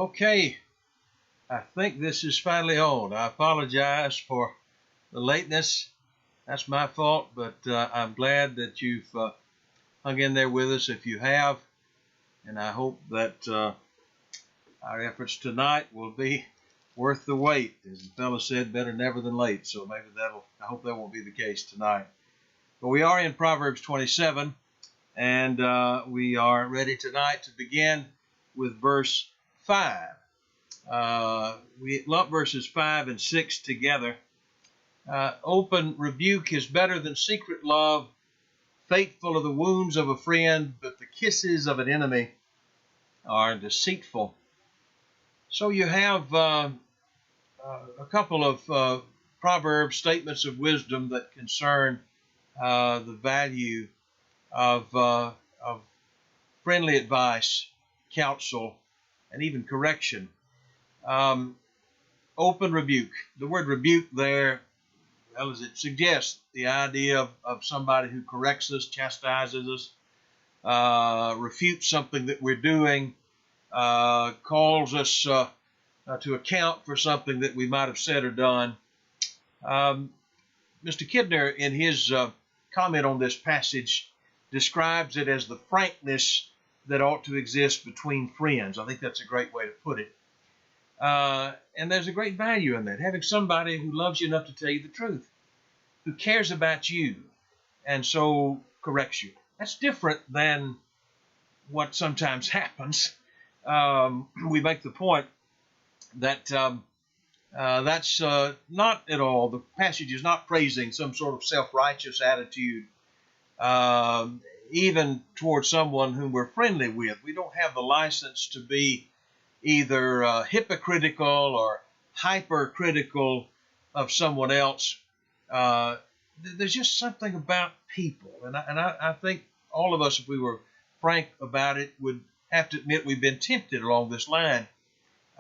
Okay, I think this is finally on. I apologize for the lateness. That's my fault, but I'm glad that you've hung in there with us if you have. And I hope that our efforts tonight will be worth the wait. As the fellow said, better never than late. So maybe I hope that won't be the case tonight. But we are in Proverbs 27, and we are ready tonight to begin with verse 5. We lump verses 5 and 6 together. Open rebuke is better than secret love. Faithful are the wounds of a friend, but the kisses of an enemy are deceitful. So you have a couple of proverb statements of wisdom that concern the value of friendly advice, counsel, and even correction. Open rebuke. The word rebuke there, well, as it suggests, the idea of somebody who corrects us, chastises us, refutes something that we're doing, calls us to account for something that we might have said or done. Mr. Kidner, in his comment on this passage, describes it as the frankness that ought to exist between friends. I think that's a great way to put it. And there's a great value in that, having somebody who loves you enough to tell you the truth, who cares about you, and so corrects you. That's different than what sometimes happens. We make the point that that's not at all. The passage is not praising some sort of self-righteous attitude, even towards someone whom we're friendly with. We don't have the license to be either hypocritical or hypercritical of someone else. There's just something about people, and I think all of us, if we were frank about it, would have to admit we've been tempted along this line.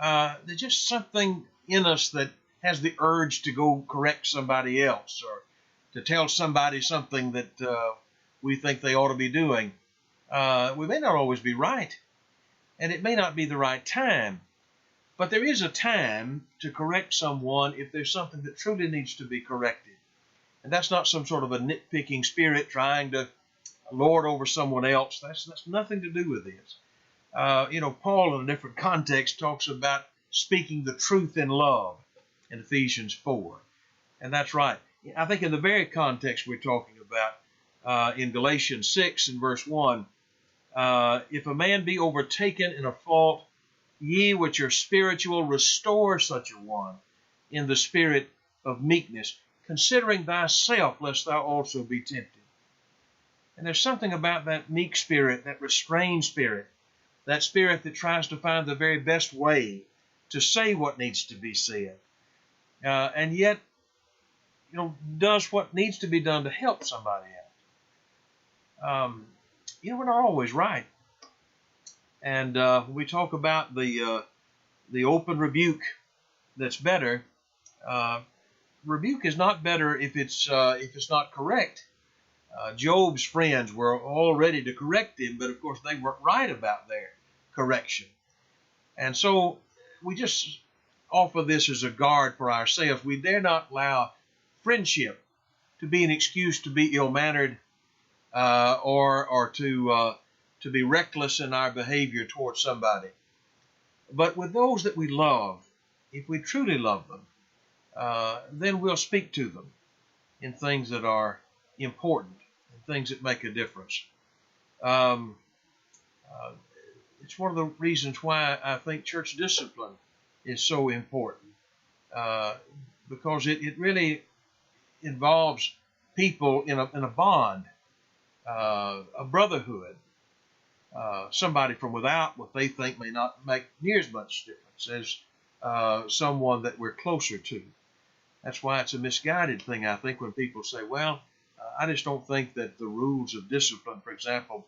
There's just something in us that has the urge to go correct somebody else or to tell somebody something that we think they ought to be doing. We may not always be right, and it may not be the right time, but there is a time to correct someone if there's something that truly needs to be corrected. And that's not some sort of a nitpicking spirit trying to lord over someone else. That's nothing to do with this. Paul, in a different context, talks about speaking the truth in love in Ephesians 4. And that's right. I think in the very context we're talking about, in Galatians 6 and verse 1, if a man be overtaken in a fault, ye which are spiritual, restore such a one in the spirit of meekness, considering thyself, lest thou also be tempted. And there's something about that meek spirit, that restrained spirit, that spirit that tries to find the very best way to say what needs to be said, and yet, does what needs to be done to help somebody out. We're not always right. And when we talk about the open rebuke that's better, rebuke is not better if it's not correct. Job's friends were all ready to correct him, but of course they weren't right about their correction. And so we just offer this as a guard for ourselves. We dare not allow friendship to be an excuse to be ill-mannered, or to be reckless in our behavior towards somebody. But with those that we love, if we truly love them, then we'll speak to them in things that are important and things that make a difference. It's one of the reasons why I think church discipline is so important, because it really involves people in a bond, a brotherhood, somebody from without what they think may not make near as much difference as someone that we're closer to. That's why it's a misguided thing, I think, when people say, well, I just don't think that the rules of discipline, for example,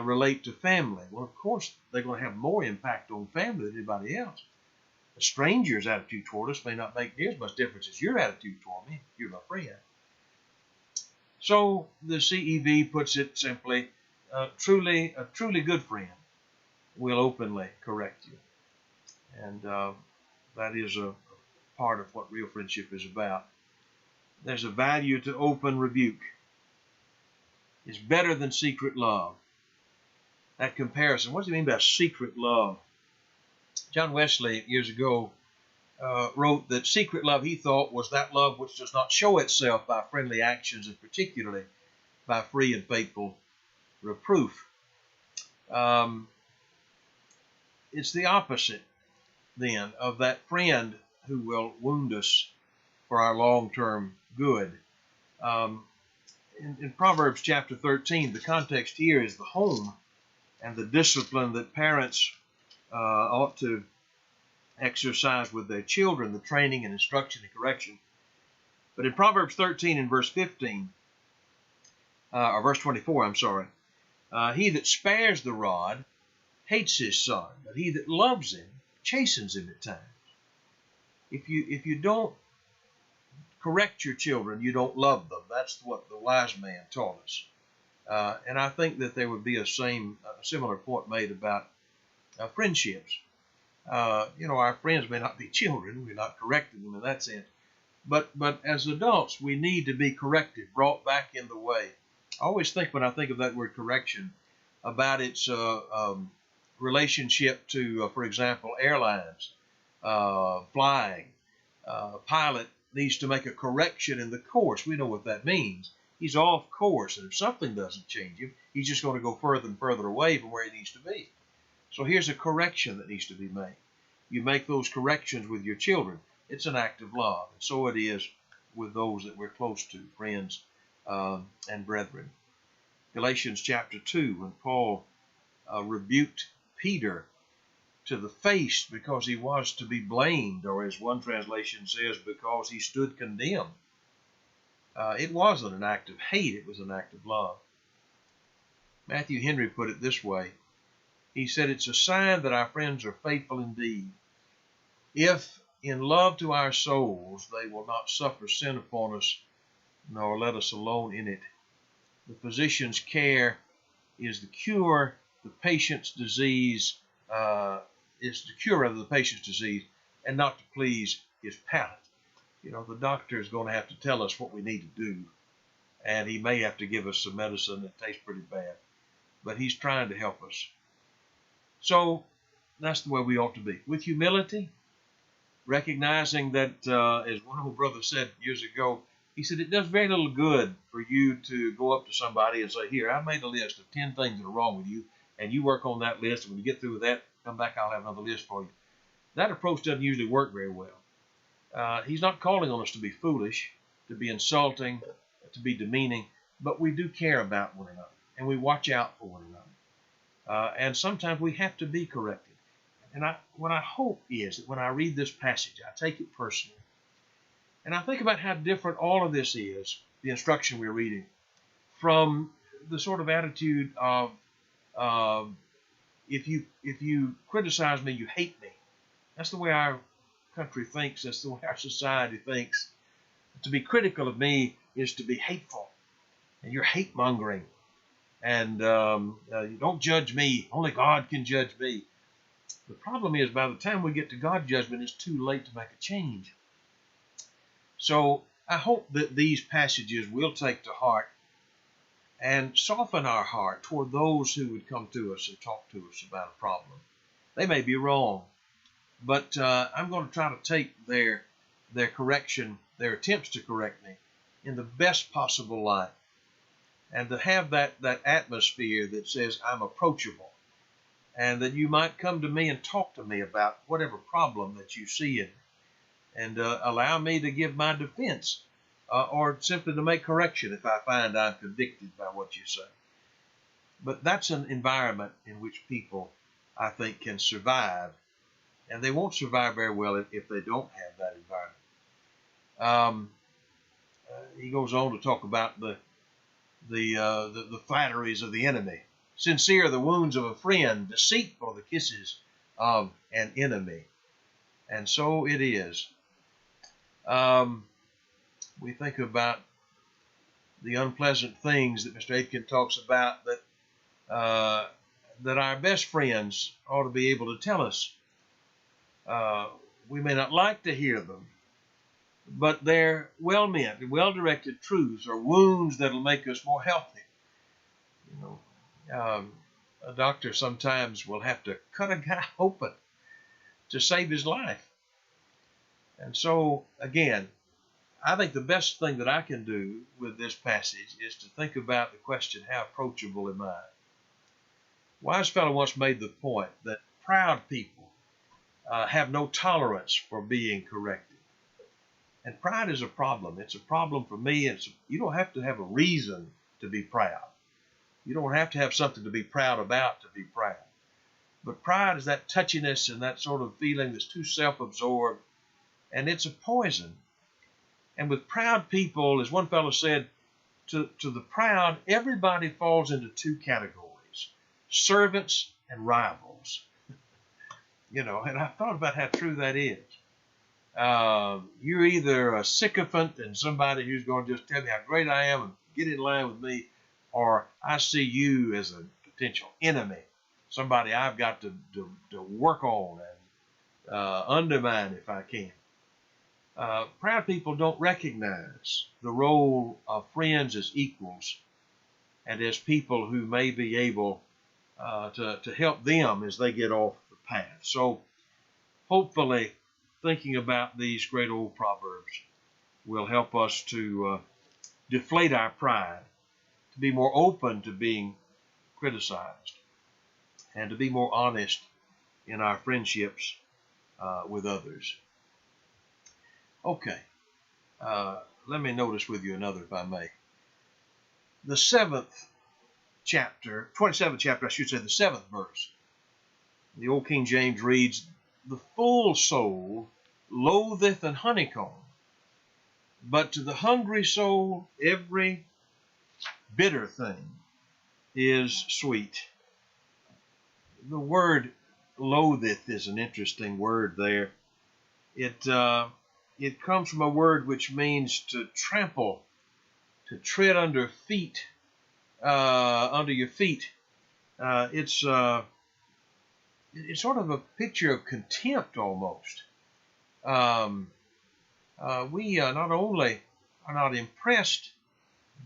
relate to family. Well, of course, they're going to have more impact on family than anybody else. A stranger's attitude toward us may not make near as much difference as your attitude toward me if you're my friend. So the CEV puts it simply, a truly good friend will openly correct you. And that is a part of what real friendship is about. There's a value to open rebuke. It's better than secret love. That comparison, what does he mean by secret love? John Wesley, years ago, wrote that secret love, he thought, was that love which does not show itself by friendly actions, and particularly by free and faithful reproof. It's the opposite, then, of that friend who will wound us for our long-term good. In Proverbs chapter 13, the context here is the home and the discipline that parents ought to exercise with their children, the training and instruction and correction. But in Proverbs 13 and verse 15, or verse 24, I'm sorry, he that spares the rod hates his son, but he that loves him chastens him at times. If you don't correct your children, you don't love them. That's what the wise man taught us. And I think that there would be a similar point made about friendships. Our friends may not be children. We're not correcting them in that sense. But as adults, we need to be corrected, brought back in the way. I always think, when I think of that word correction, about its relationship to, for example, airlines, flying. Pilot needs to make a correction in the course. We know what that means. He's off course, and if something doesn't change him, he's just going to go further and further away from where he needs to be. So here's a correction that needs to be made. You make those corrections with your children. It's an act of love. And so it is with those that we're close to, friends and brethren. Galatians chapter 2, when Paul rebuked Peter to the face because he was to be blamed, or as one translation says, because he stood condemned. It wasn't an act of hate, it was an act of love. Matthew Henry put it this way. He said, it's a sign that our friends are faithful indeed, if in love to our souls they will not suffer sin upon us, nor let us alone in it. The physician's care is the cure, the patient's disease is the cure of the patient's disease, and not to please his palate. The doctor is going to have to tell us what we need to do, and he may have to give us some medicine that tastes pretty bad, but he's trying to help us. So that's the way we ought to be, with humility, recognizing that, as one old brother said years ago, he said, it does very little good for you to go up to somebody and say, here, I made a list of 10 things that are wrong with you, and you work on that list, and when you get through with that, come back, I'll have another list for you. That approach doesn't usually work very well. He's not calling on us to be foolish, to be insulting, to be demeaning, but we do care about one another, and we watch out for one another. And sometimes we have to be corrected. And what I hope is that when I read this passage, I take it personally, and I think about how different all of this is, the instruction we're reading, from the sort of attitude of, if you criticize me, you hate me. That's the way our country thinks. That's the way our society thinks. To be critical of me is to be hateful, and you're hate mongering. And you don't judge me. Only God can judge me. The problem is, by the time we get to God's judgment, it's too late to make a change. So I hope that these passages will take to heart and soften our heart toward those who would come to us and talk to us about a problem. They may be wrong, but I'm going to try to take their correction, their attempts to correct me, in the best possible light, and to have that atmosphere that says I'm approachable, and that you might come to me and talk to me about whatever problem that you see in me, and allow me to give my defense, or simply to make correction if I find I'm convicted by what you say. But that's an environment in which people, I think, can survive, and they won't survive very well if they don't have that environment. He goes on to talk about the flatteries of the enemy. Sincere are the wounds of a friend, deceitful the kisses of an enemy. And so it is. We think about the unpleasant things that Mr. Aitken talks about that our best friends ought to be able to tell us. We may not like to hear them, but they're well-meant and well-directed truths or wounds that'll make us more healthy. You know, a doctor sometimes will have to cut a guy open to save his life. And so, again, I think the best thing that I can do with this passage is to think about the question, how approachable am I? Wise fellow once made the point that proud people have no tolerance for being corrected. And pride is a problem. It's a problem for me. You don't have to have a reason to be proud. You don't have to have something to be proud about to be proud. But pride is that touchiness and that sort of feeling that's too self-absorbed, and it's a poison. And with proud people, as one fellow said, to the proud, everybody falls into two categories, servants and rivals. You know, and I thought about how true that is. You're either a sycophant and somebody who's going to just tell me how great I am and get in line with me, or I see you as a potential enemy, somebody I've got to work on and undermine if I can. Proud people don't recognize the role of friends as equals and as people who may be able to help them as they get off the path. So hopefully thinking about these great old proverbs will help us to deflate our pride, to be more open to being criticized, and to be more honest in our friendships with others. Okay, let me notice with you another, if I may. The 27th chapter, I should say, the 7th verse. The old King James reads, "The full soul loatheth an honeycomb, but to the hungry soul every bitter thing is sweet." The word loatheth is an interesting word there. It comes from a word which means to trample, to tread under feet, under your feet. It's sort of a picture of contempt almost. We not only are not impressed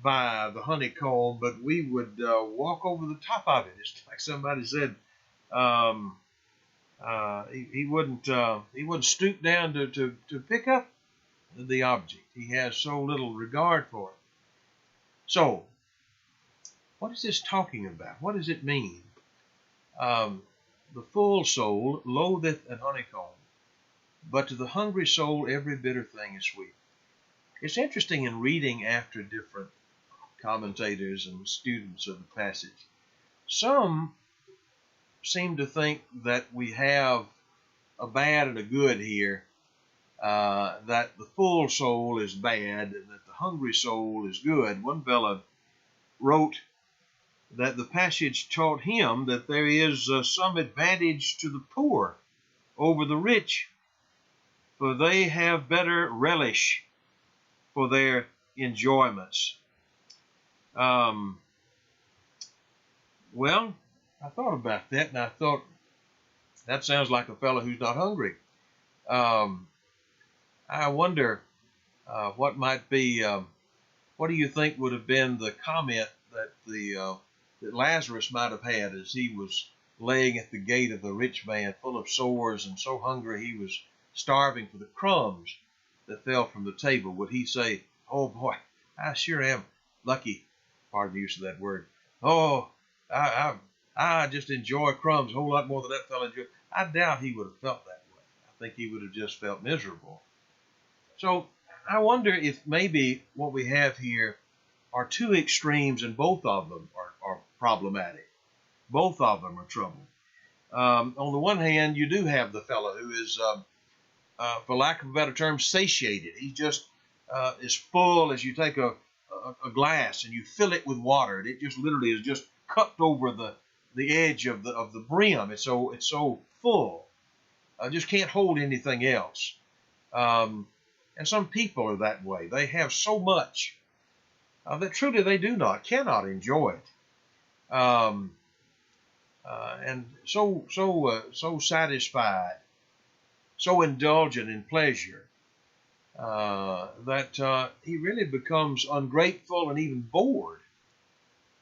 by the honeycomb, but we would walk over the top of it. It's like somebody said, he wouldn't stoop down to pick up the object. He has so little regard for it. So, what is this talking about? What does it mean? The full soul loatheth an honeycomb, but to the hungry soul every bitter thing is sweet. It's interesting in reading after different commentators and students of the passage. Some seem to think that we have a bad and a good here, that the full soul is bad and that the hungry soul is good. One fellow wrote that the passage taught him that there is some advantage to the poor over the rich, for they have better relish for their enjoyments. Well, I thought about that, and I thought, that sounds like a fellow who's not hungry. I wonder what might be, what do you think would have been the comment that that Lazarus might have had as he was laying at the gate of the rich man, full of sores and so hungry he was starving for the crumbs that fell from the table? Would he say, "Oh boy, I sure am lucky," pardon the use of that word, "oh, I just enjoy crumbs a whole lot more than that fellow enjoyed"? I doubt he would have felt that way. I think he would have just felt miserable. So I wonder if maybe what we have here are two extremes, and both of them are problematic. Both of them are trouble. On the one hand, you do have the fellow who is, for lack of a better term, satiated. He just is full as you take a glass and you fill it with water. And it just literally is just cupped over the edge of the brim. It's so full. Just can't hold anything else. And some people are that way. They have so much that truly they cannot enjoy it. And so satisfied, so indulgent in pleasure that he really becomes ungrateful and even bored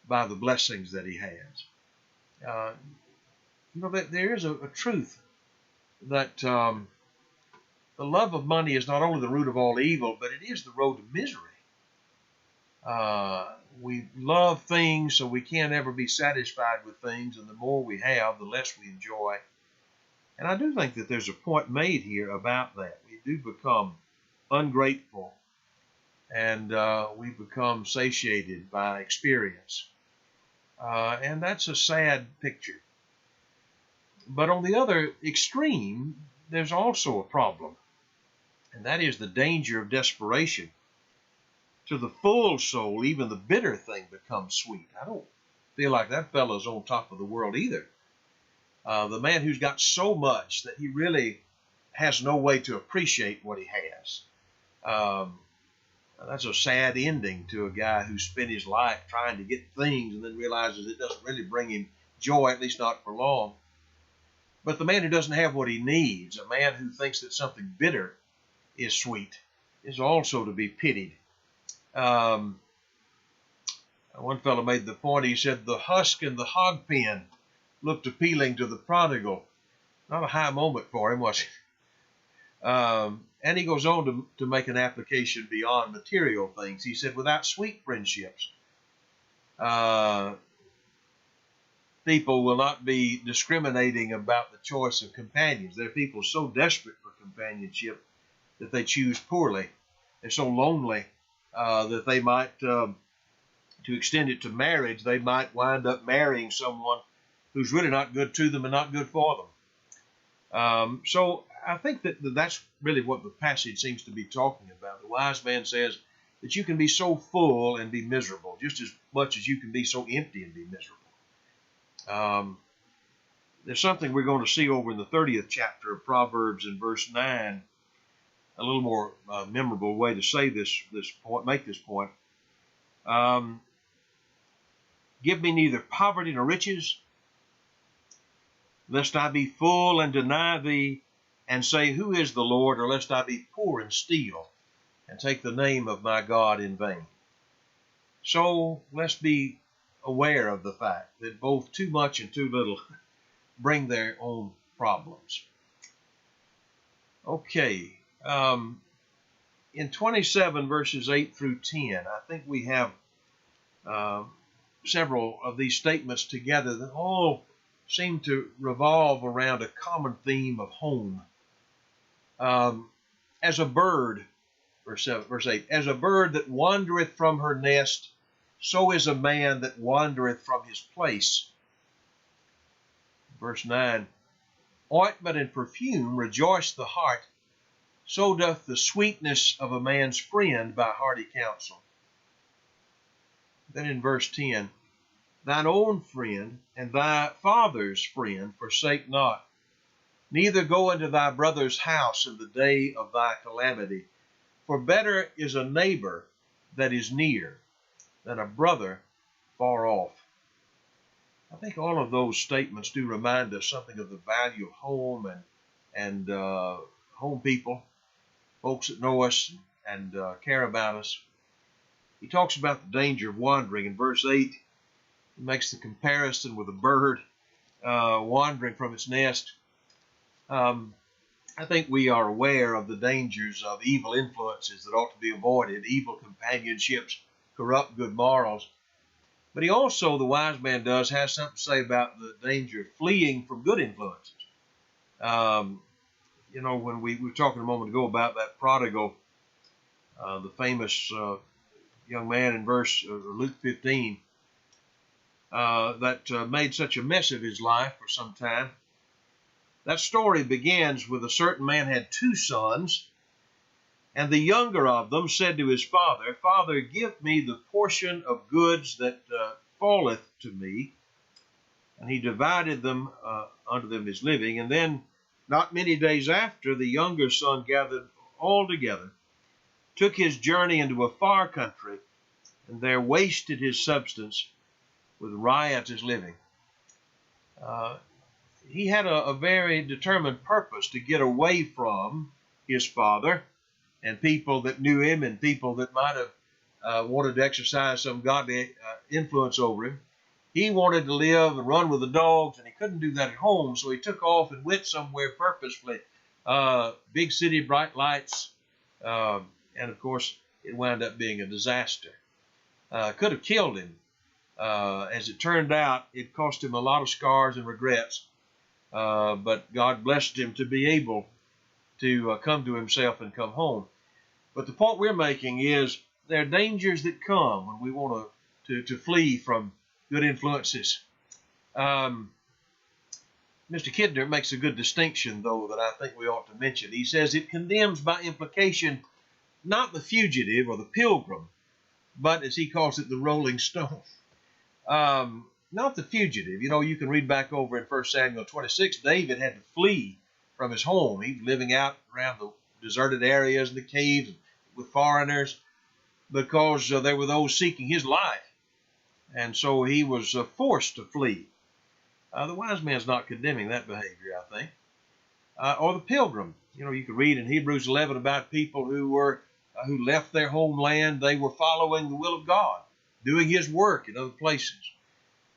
by the blessings that he has. There is a truth that the love of money is not only the root of all evil, but it is the road to misery. We love things, so we can't ever be satisfied with things, and the more we have, the less we enjoy. And I do think that there's a point made here about that. We do become ungrateful, and we become satiated by experience. And that's a sad picture. But on the other extreme, there's also a problem, and that is the danger of desperation. To the full soul, even the bitter thing becomes sweet. I don't feel like that fellow's on top of the world either. The man who's got so much that he really has no way to appreciate what he has. That's a sad ending to a guy who spent his life trying to get things and then realizes it doesn't really bring him joy, at least not for long. But the man who doesn't have what he needs, a man who thinks that something bitter is sweet, is also to be pitied. One fellow made the point, he said, the husk in the hog pen looked appealing to the prodigal. Not a high moment for him, was it? And he goes on to make an application beyond material things. He said, without sweet friendships, people will not be discriminating about the choice of companions. There are people so desperate for companionship that they choose poorly. They're so lonely that they might, to extend it to marriage, they might wind up marrying someone who's really not good to them and not good for them. So I think that that's really what the passage seems to be talking about. The wise man says that you can be so full and be miserable, just as much as you can be so empty and be miserable. There's something we're going to see over in the 30th chapter of Proverbs in verse 9, a little more memorable way to say this point, make this point. Give me neither poverty nor riches, lest I be full and deny thee, and say, who is the Lord? Or lest I be poor and steal, and take the name of my God in vain. So let's be aware of the fact that both too much and too little bring their own problems. Okay. In 27 verses 8 through 10, I think we have several of these statements together that all seem to revolve around a common theme of home. As a bird, verse 8, as a bird that wandereth from her nest, so is a man that wandereth from his place. Verse 9, ointment and perfume rejoice the heart, so doth the sweetness of a man's friend by hearty counsel. Then in verse 10, thine own friend and thy father's friend forsake not, neither go into thy brother's house in the day of thy calamity. For better is a neighbor that is near than a brother far off. I think all of those statements do remind us something of the value of home and home people, folks that know us and care about us. He talks about the danger of wandering. In verse 8, he makes the comparison with a bird wandering from its nest. I think we are aware of the dangers of evil influences that ought to be avoided, evil companionships, corrupt good morals. But he also, the wise man does, has something to say about the danger of fleeing from good influences. When we were talking a moment ago about that prodigal, the famous young man in Luke 15, that made such a mess of his life for some time. That story begins with a certain man had 2 sons, and the younger of them said to his father, Father, give me the portion of goods that falleth to me. And he divided them unto them his living. And then, not many days after, the younger son gathered all together, took his journey into a far country, and there wasted his substance with riotous living. he had a very determined purpose to get away from his father and people that knew him and people that might have wanted to exercise some godly influence over him. He wanted to live and run with the dogs, and he couldn't do that at home, so he took off and went somewhere purposefully. Big city, bright lights, and of course, it wound up being a disaster. Could have killed him. As it turned out, it cost him a lot of scars and regrets, but God blessed him to be able to come to himself and come home. But the point we're making is there are dangers that come when we want to flee from good influences. Mr. Kidner makes a good distinction, though, that I think we ought to mention. He says it condemns by implication not the fugitive or the pilgrim, but as he calls it, the rolling stone. Not the fugitive. You know, you can read back over in 1 Samuel 26, David had to flee from his home. He was living out around the deserted areas and the caves with foreigners because there were those seeking his life. And so he was forced to flee. The wise man's not condemning that behavior, I think. Or the pilgrim. You know, you can read in Hebrews 11 about people who left their homeland. They were following the will of God, doing his work in other places.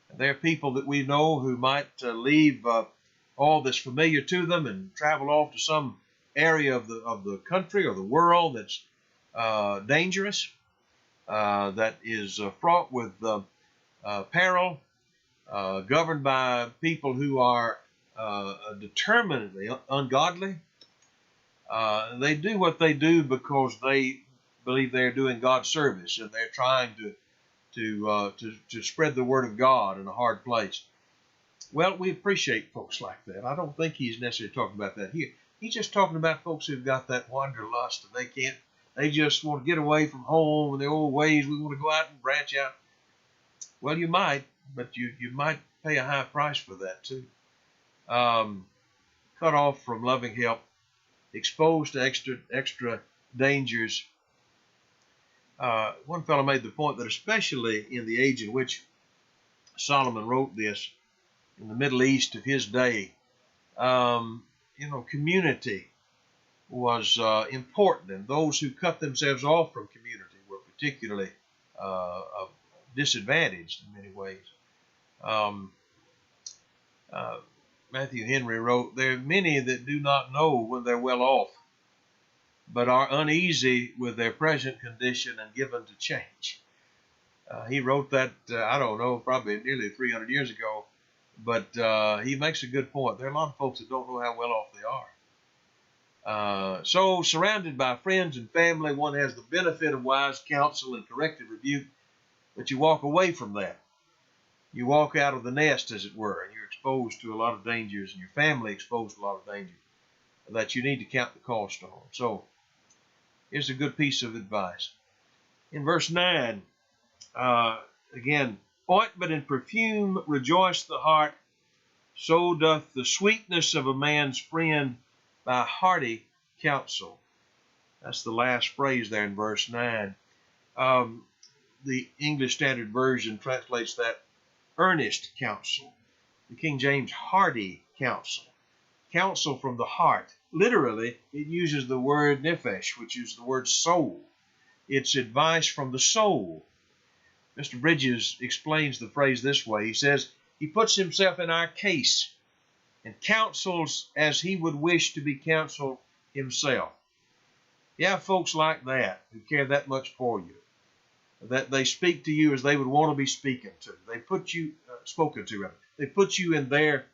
And there are people that we know who might leave all that's familiar to them and travel off to some area of the country or the world that's dangerous, that is fraught with peril, governed by people who are determinedly ungodly. They do what they do because they believe they're doing God's service and they're trying to spread the word of God in a hard place. Well, we appreciate folks like that. I don't think he's necessarily talking about that here. He's just talking about folks who've got that wanderlust and they just want to get away from home and their old ways. We want to go out and branch out. Well, you might, but you might pay a high price for that too. Cut off from loving help, exposed to extra dangers. One fellow made the point that especially in the age in which Solomon wrote this, in the Middle East of his day, community was important, and those who cut themselves off from community were particularly disadvantaged in many ways. Matthew Henry wrote, "There are many that do not know when they're well off, but are uneasy with their present condition and given to change." He wrote that, I don't know, probably nearly 300 years ago, but he makes a good point. There are a lot of folks that don't know how well off they are. So surrounded by friends and family, one has the benefit of wise counsel and corrective rebuke, but you walk away from that. You walk out of the nest, as it were, and you're exposed to a lot of dangers, and your family exposed to a lot of dangers that you need to count the cost on. So here's a good piece of advice. In verse 9, again, ointment and perfume rejoice the heart, so doth the sweetness of a man's friend by hearty counsel. That's the last phrase there in verse 9. The English Standard Version translates that earnest counsel. The King James, hearty counsel. Counsel from the heart. Literally, it uses the word nephesh, which is the word soul. It's advice from the soul. Mr. Bridges explains the phrase this way. He says, he puts himself in our case and counsels as he would wish to be counseled himself. You have folks like that who care that much for you, that they speak to you as they would want to be spoken to. They put you They put you in their.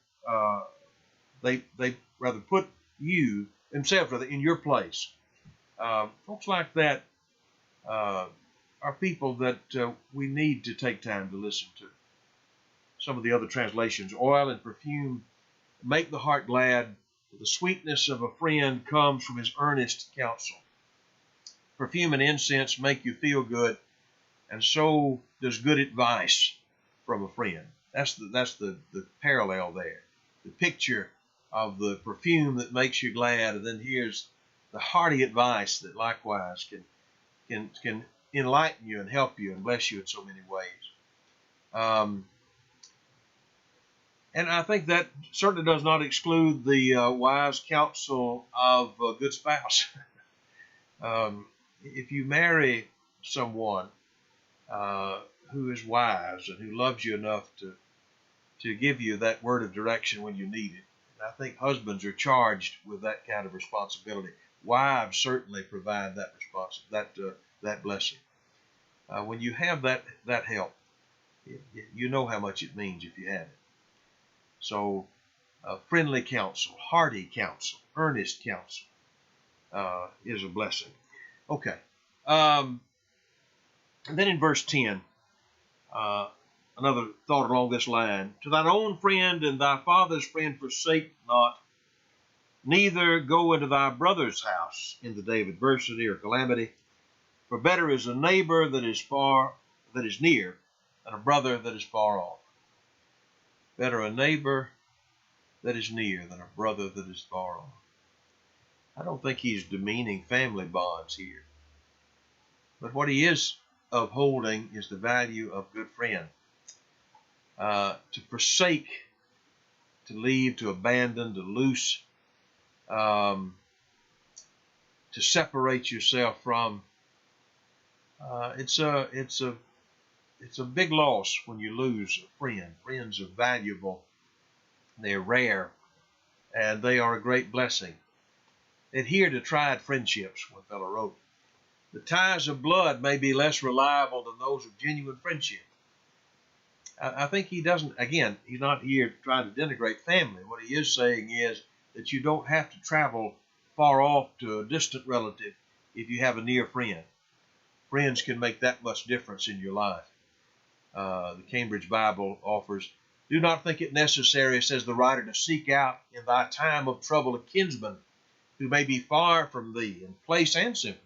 They rather put you themselves in your place. Folks like that are people that we need to take time to listen to. Some of the other translations, oil and perfume make the heart glad. The sweetness of a friend comes from his earnest counsel. Perfume and incense make you feel good, and so does good advice from a friend. That's the parallel there. The picture of the perfume that makes you glad, and then here's the hearty advice that likewise can enlighten you and help you and bless you in so many ways. And I think that certainly does not exclude the wise counsel of a good spouse. If you marry someone who is wise and who loves you enough to give you that word of direction when you need it, and I think husbands are charged with that kind of responsibility. Wives certainly provide that blessing. When you have that help, you know how much it means if you have it. So, friendly counsel, hearty counsel, earnest counsel is a blessing. Okay. And then in verse 10, another thought along this line. To thine own friend and thy father's friend forsake not, neither go into thy brother's house in the day of adversity or calamity. For better is a neighbor that is near, than a brother that is far off. Better a neighbor that is near than a brother that is far off. I don't think he's demeaning family bonds here. But what he is upholding is the value of good friend. To forsake, to leave, to abandon, to loose, to separate yourself from. It's a big loss when you lose a friend. Friends are valuable, they're rare, and they are a great blessing. Adhere to tried friendships, one fellow wrote. The ties of blood may be less reliable than those of genuine friendship. I think he doesn't, again, he's not here trying to denigrate family. What he is saying is that you don't have to travel far off to a distant relative if you have a near friend. Friends can make that much difference in your life. The Cambridge Bible offers, do not think it necessary, says the writer, to seek out in thy time of trouble a kinsman who may be far from thee in place and sympathy,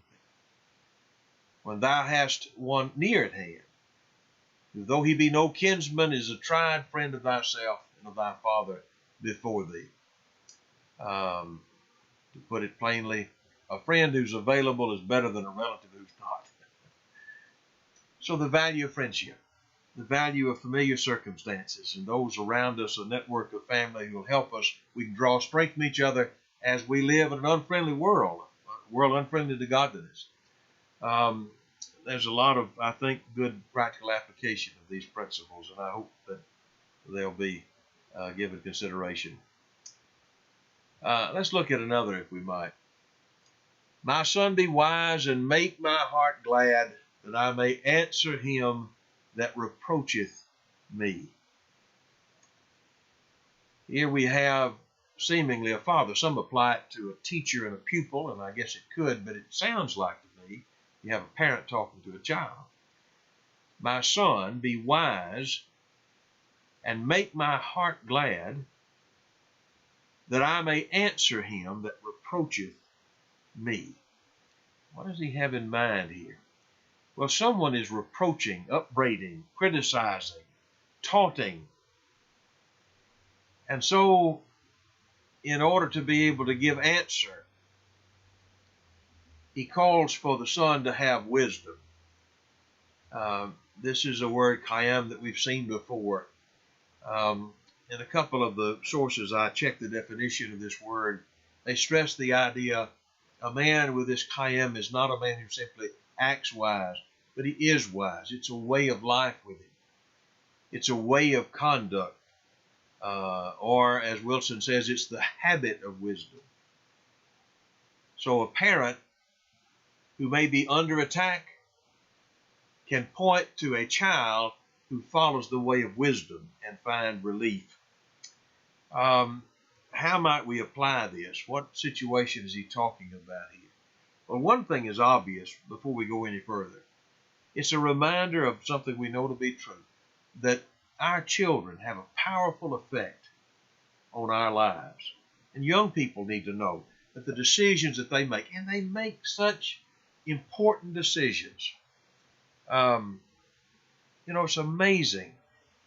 when thou hast one near at hand, who though he be no kinsman is a tried friend of thyself and of thy father before thee. To put it plainly, a friend who's available is better than a relative who's not. So the value of friendship, the value of familiar circumstances, and those around us, a network of family who will help us. We can draw strength from each other as we live in an unfriendly world, a world unfriendly to godliness. There's a lot of, I think, good practical application of these principles, and I hope that they'll be given consideration. Let's look at another, if we might. My son, be wise and make my heart glad, that I may answer him that reproacheth me. Here we have seemingly a father. Some apply it to a teacher and a pupil, and I guess it could, but it sounds like to me you have a parent talking to a child. My son, be wise and make my heart glad, that I may answer him that reproacheth me. What does he have in mind here? Well, someone is reproaching, upbraiding, criticizing, taunting. And so, in order to be able to give answer, he calls for the son to have wisdom. This is a word, kayam, that we've seen before. In a couple of the sources I checked the definition of this word, they stress the idea a man with this kayam is not a man who simply acts wise, but he is wise. It's a way of life with him. It's a way of conduct. Or, as Wilson says, it's the habit of wisdom. So a parent who may be under attack can point to a child who follows the way of wisdom and find relief. How might we apply this? What situation is he talking about here? Well, one thing is obvious before we go any further. It's a reminder of something we know to be true, that our children have a powerful effect on our lives. And young people need to know that the decisions that they make, and they make such important decisions. It's amazing.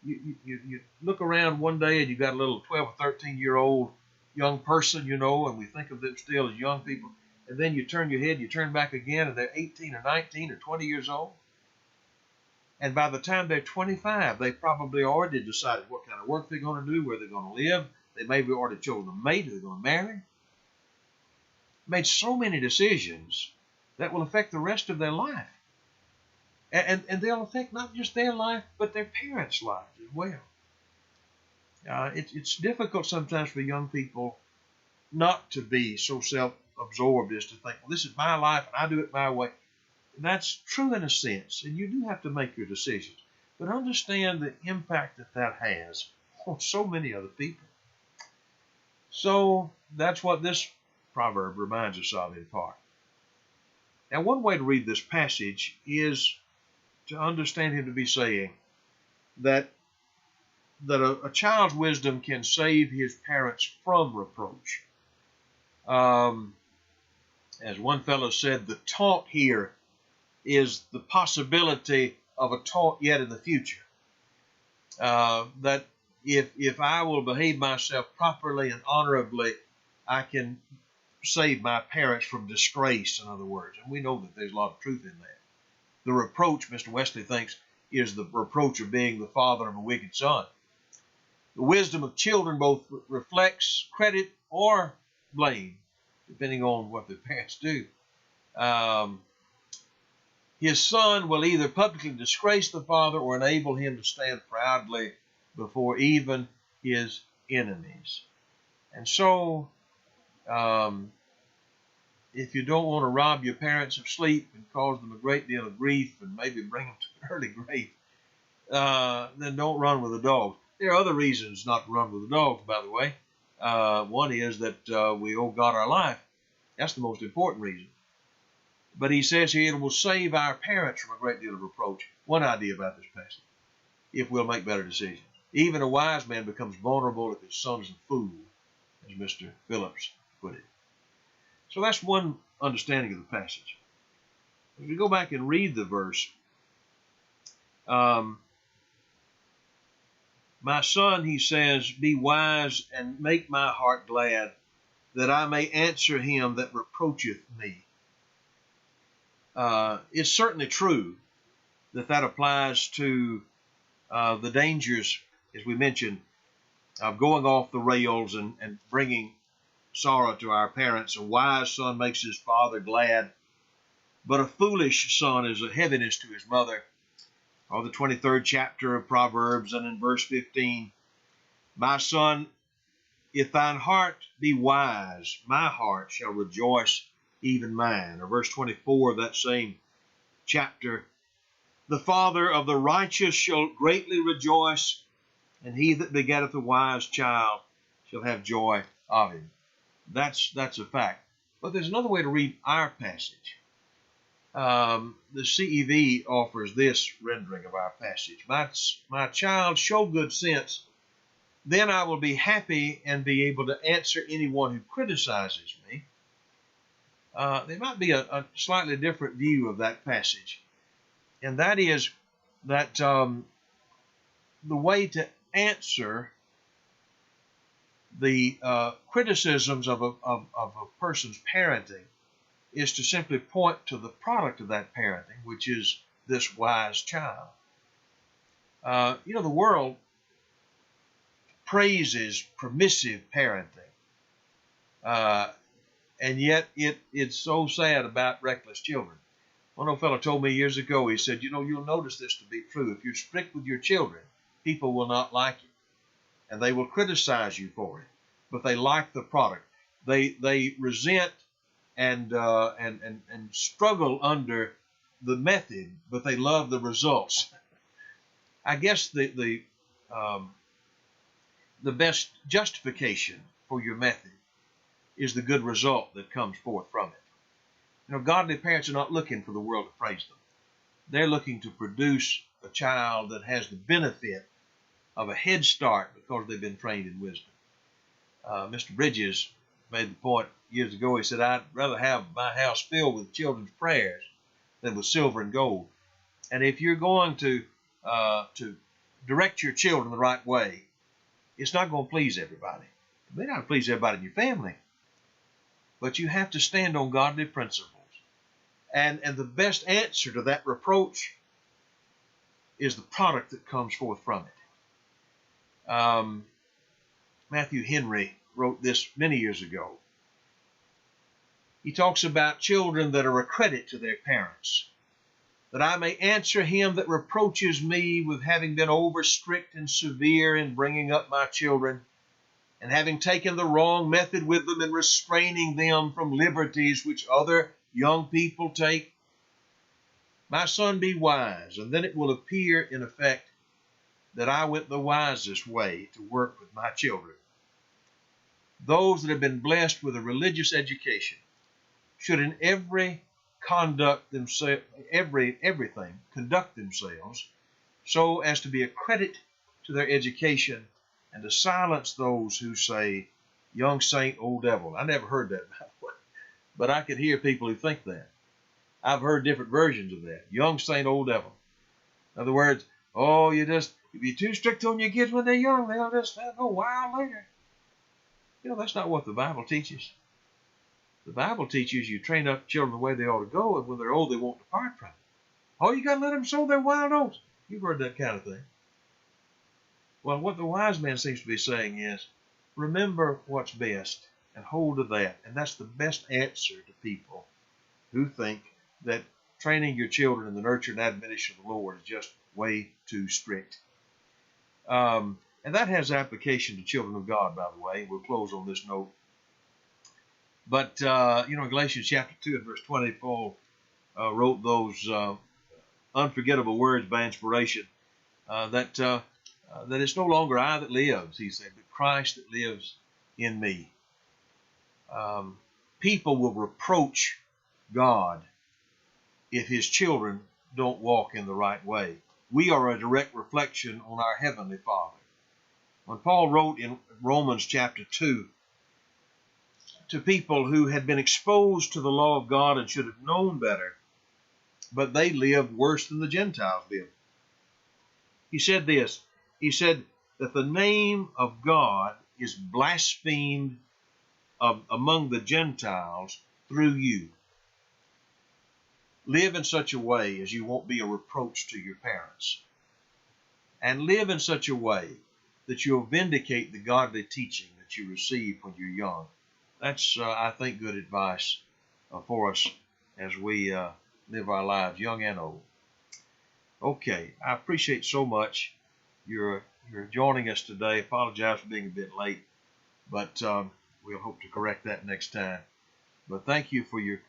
You look around one day and you've got a little 12 or 13-year-old young person, and we think of them still as young people. And then you turn your head, you turn back again, and they're 18 or 19 or 20 years old. And by the time they're 25, they probably already decided what kind of work they're going to do, where they're going to live. They maybe already chosen a mate who they're going to marry. Made so many decisions that will affect the rest of their life. And they'll affect not just their life, but their parents' lives as well. It's difficult sometimes for young people not to be so self-absorbed as to think, well, this is my life and I do it my way. And that's true in a sense, and you do have to make your decisions. But understand the impact that has on so many other people. So that's what this proverb reminds us of in part. Now, one way to read this passage is to understand him to be saying that a child's wisdom can save his parents from reproach. As one fellow said, the taunt here is the possibility of a taunt yet in the future. That if I will behave myself properly and honorably, I can save my parents from disgrace, in other words. And we know that there's a lot of truth in that. The reproach, Mr. Wesley thinks, is the reproach of being the father of a wicked son. The wisdom of children both reflects credit or blame, depending on what their parents do. His son will either publicly disgrace the father or enable him to stand proudly before even his enemies. And so, if you don't want to rob your parents of sleep and cause them a great deal of grief and maybe bring them to an early grave, then don't run with the dogs. There are other reasons not to run with the dogs, by the way. One is that we owe God our life. That's the most important reason. But he says here it will save our parents from a great deal of reproach. One idea about this passage, if we'll make better decisions. Even a wise man becomes vulnerable if his son is a fool, as Mr. Phillips put it. So that's one understanding of the passage. If we go back and read the verse, my son, he says, be wise and make my heart glad, that I may answer him that reproacheth me. It's certainly true that applies to the dangers, as we mentioned, of going off the rails and bringing sorrow to our parents. A wise son makes his father glad, but a foolish son is a heaviness to his mother. Or the 23rd chapter of Proverbs, and in verse 15, my son, if thine heart be wise, my heart shall rejoice, even mine. Or verse 24 of that same chapter, the father of the righteous shall greatly rejoice, and he that begetteth a wise child shall have joy of him. That's a fact. But there's another way to read our passage. The CEV offers this rendering of our passage. My child, show good sense, then I will be happy and be able to answer anyone who criticizes me. There might be a slightly different view of that passage, and that is that the way to answer the criticisms of a person's parenting is to simply point to the product of that parenting, which is this wise child. The world praises permissive parenting, and yet it's so sad about reckless children. One old fellow told me years ago, he said, you'll notice this to be true. If you're strict with your children, people will not like it, and they will criticize you for it, but they like the product. They resent and struggle under the method, but they love the results. I guess the best justification for your method is the good result that comes forth from it. Godly parents are not looking for the world to praise them. They're looking to produce a child that has the benefit of a head start because they've been trained in wisdom. Mr. Bridges made the point years ago. He said, I'd rather have my house filled with children's prayers than with silver and gold. And if you're going to direct your children the right way, it's not going to please everybody. It may not please everybody in your family, but you have to stand on godly principles. And the best answer to that reproach is the product that comes forth from it. Matthew Henry wrote this many years ago. He talks about children that are a credit to their parents. That I may answer him that reproaches me with having been over strict and severe in bringing up my children, and having taken the wrong method with them in restraining them from liberties which other young people take. My son, be wise, and then it will appear in effect that I went the wisest way to work with my children. Those that have been blessed with a religious education should in everything conduct themselves so as to be a credit to their education and to silence those who say, young saint, old devil. I never heard that, by the way, but I could hear people who think that. I've heard different versions of that. Young saint, old devil. In other words, oh, if you're too strict on your kids when they're young, they'll just go wild later. You know, that's not what the Bible teaches. The Bible teaches you train up children the way they ought to go, and when they're old, they won't depart from it. Oh, you got to let them sow their wild oats. You've heard that kind of thing. Well, what the wise man seems to be saying is, remember what's best and hold to that. And that's the best answer to people who think that training your children in the nurture and admonition of the Lord is just way too strict. And that has application to children of God, by the way. We'll close on this note. But, in Galatians chapter 2 and verse 20, Paul wrote those unforgettable words by inspiration that it's no longer I that lives, he said, but Christ that lives in me. People will reproach God if his children don't walk in the right way. We are a direct reflection on our Heavenly Father. When Paul wrote in Romans chapter 2, to people who had been exposed to the law of God and should have known better, but they lived worse than the Gentiles did. He said this, he said that the name of God is blasphemed among the Gentiles through you. Live in such a way as you won't be a reproach to your parents. And live in such a way that you'll vindicate the godly teaching that you received when you're young. That's, I think, good advice for us as we live our lives, young and old. Okay, I appreciate so much you're joining us today. Apologize for being a bit late, but we'll hope to correct that next time. But thank you for your